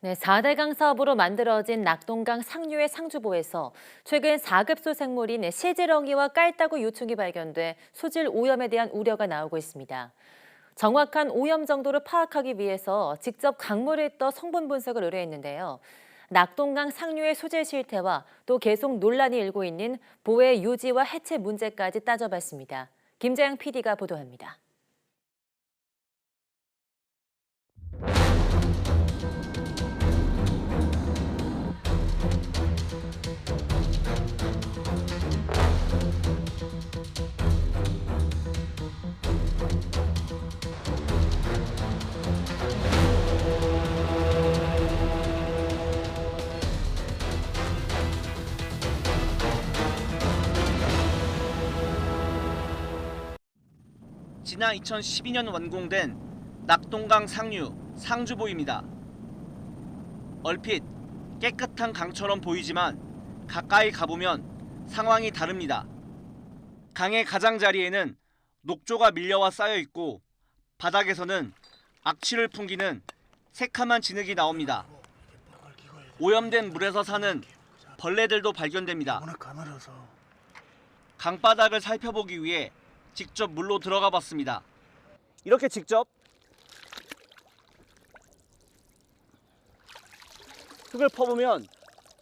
네, 4대강 사업으로 만들어진 낙동강 상류의 상주보에서 최근 4급수 생물인 시지렁이와 깔따구 유충이 발견돼 수질 오염에 대한 우려가 나오고 있습니다. 정확한 오염 정도를 파악하기 위해서 직접 강물을 떠 성분 분석을 의뢰했는데요. 낙동강 상류의 수질 실태와 또 계속 논란이 일고 있는 보의 유지와 해체 문제까지 따져봤습니다. 김재영 PD가 보도합니다. 지난 2012년 완공된 낙동강 상류 상주보입니다. 얼핏 깨끗한 강처럼 보이지만 가까이 가보면 상황이 다릅니다. 강의 가장자리에는 녹조가 밀려와 쌓여 있고 바닥에서는 악취를 풍기는 새카만 진흙이 나옵니다. 오염된 물에서 사는 벌레들도 발견됩니다. 강바닥을 살펴보기 위해 직접 물로 들어가 봤습니다. 이렇게 직접 흙을 퍼보면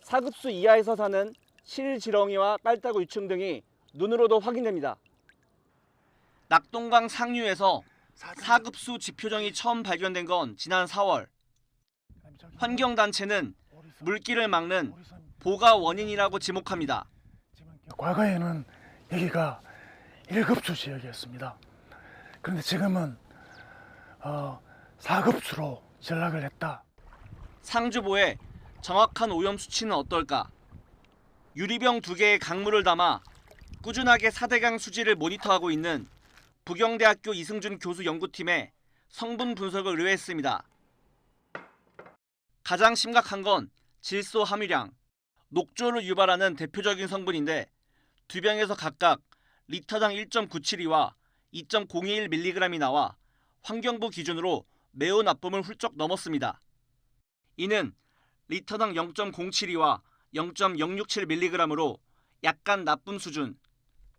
4급수 이하에서 사는 실지렁이와 깔따구 유충 등이 눈으로도 확인됩니다. 낙동강 상류에서 4급수 지표정이 처음 발견된 건 지난 4월. 환경단체는 물길을 막는 보가 원인이라고 지목합니다. 과거에는 여기가 1급수 지역이었습니다. 그런데 지금은 4급수로 전락을 했다. 상주보의 정확한 오염 수치는 어떨까? 유리병 2개의 강물을 담아 꾸준하게 4대강 수질을 모니터하고 있는 부경대학교 이승준 교수 연구팀에 성분 분석을 의뢰했습니다. 가장 심각한 건 질소 함유량. 녹조를 유발하는 대표적인 성분인데 두 병에서 각각 리터당 1.972와 2.021mg이 나와 환경부 기준으로 매우 나쁨을 훌쩍 넘었습니다. 이는 리터당 0.072와 0.067mg으로 약간 나쁨 수준,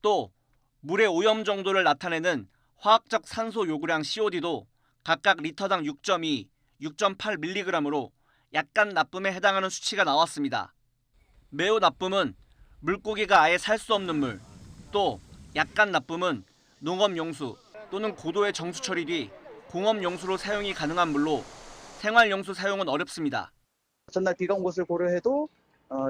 또 물의 오염 정도를 나타내는 화학적 산소 요구량 COD도 각각 리터당 6.2, 6.8mg으로 약간 나쁨에 해당하는 수치가 나왔습니다. 매우 나쁨은 물고기가 아예 살 수 없는 물, 또 약간 나쁨은 농업용수 또는 고도의 정수 처리 뒤 공업용수로 사용이 가능한 물로 생활용수 사용은 어렵습니다. 전날 비가 온 것을 고려해도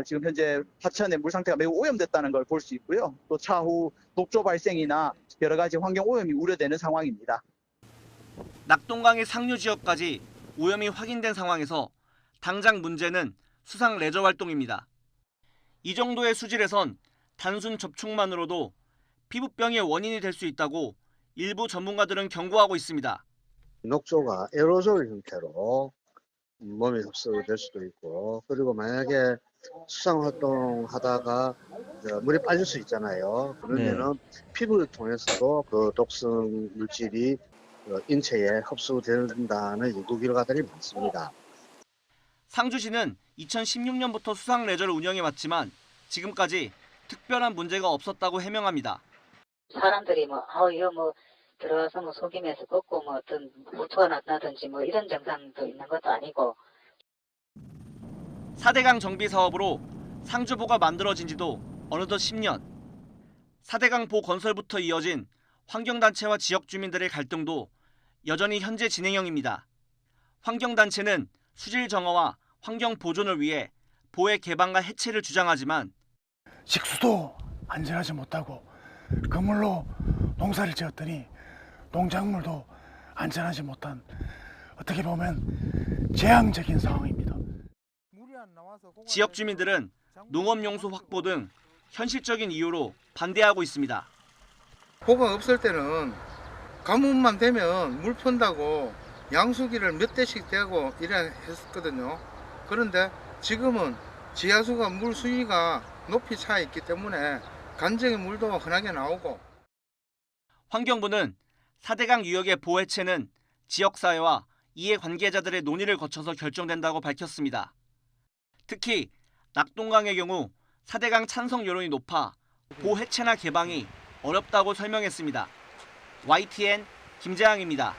지금 현재 하천의 물 상태가 매우 오염됐다는 걸 볼 수 있고요. 또 차후 녹조 발생이나 여러 가지 환경 오염이 우려되는 상황입니다. 낙동강의 상류 지역까지 오염이 확인된 상황에서 당장 문제는 수상 레저 활동입니다. 이 정도의 수질에선 단순 접촉만으로도 피부병의 원인이 될 수 있다고 일부 전문가들은 경고하고 있습니다. 녹조가 에어로졸 형태로 몸에 흡수될 수도 있고, 그리고 만약에 수상 활동하다가 물에 빠질 수 있잖아요. 그러면은 피부를 통해서도 그 독성 물질이 인체에 흡수된다는 연구 결과들이 많습니다. 상주시는 2016년부터 수상 레저를 운영해 왔지만 지금까지 특별한 문제가 없었다고 해명합니다. 사람들이 이거 들어와서 속임에서 꺾고 어떤 무토가 났다든지 이런 증상도 있는 것도 아니고. 4대강 정비 사업으로 상주보가 만들어진 지도 어느덧 10년. 4대강 보 건설부터 이어진 환경단체와 지역 주민들의 갈등도 여전히 현재 진행형입니다. 환경단체는 수질 정화와 환경 보존을 위해 보의 개방과 해체를 주장하지만 식수도 안전하지 못하고 그물로 농사를 지었더니 농작물도 안전하지 못한, 어떻게 보면 재앙적인 상황입니다. 지역 주민들은 농업용수 확보 등 현실적인 이유로 반대하고 있습니다. 보가 없을 때는 가뭄만 되면 물 푼다고 양수기를 몇 대씩 대고 이래 했었거든요. 그런데 지금은 지하수가 물 수위가 높이 차 있기 때문에 간정의 물도 흔하게 나오고. 환경부는 4대강 유역의 보해체는 지역사회와 이해 관계자들의 논의를 거쳐서 결정된다고 밝혔습니다. 특히 낙동강의 경우 4대강 찬성 여론이 높아 보 해체나 개방이 어렵다고 설명했습니다. YTN 김재항입니다.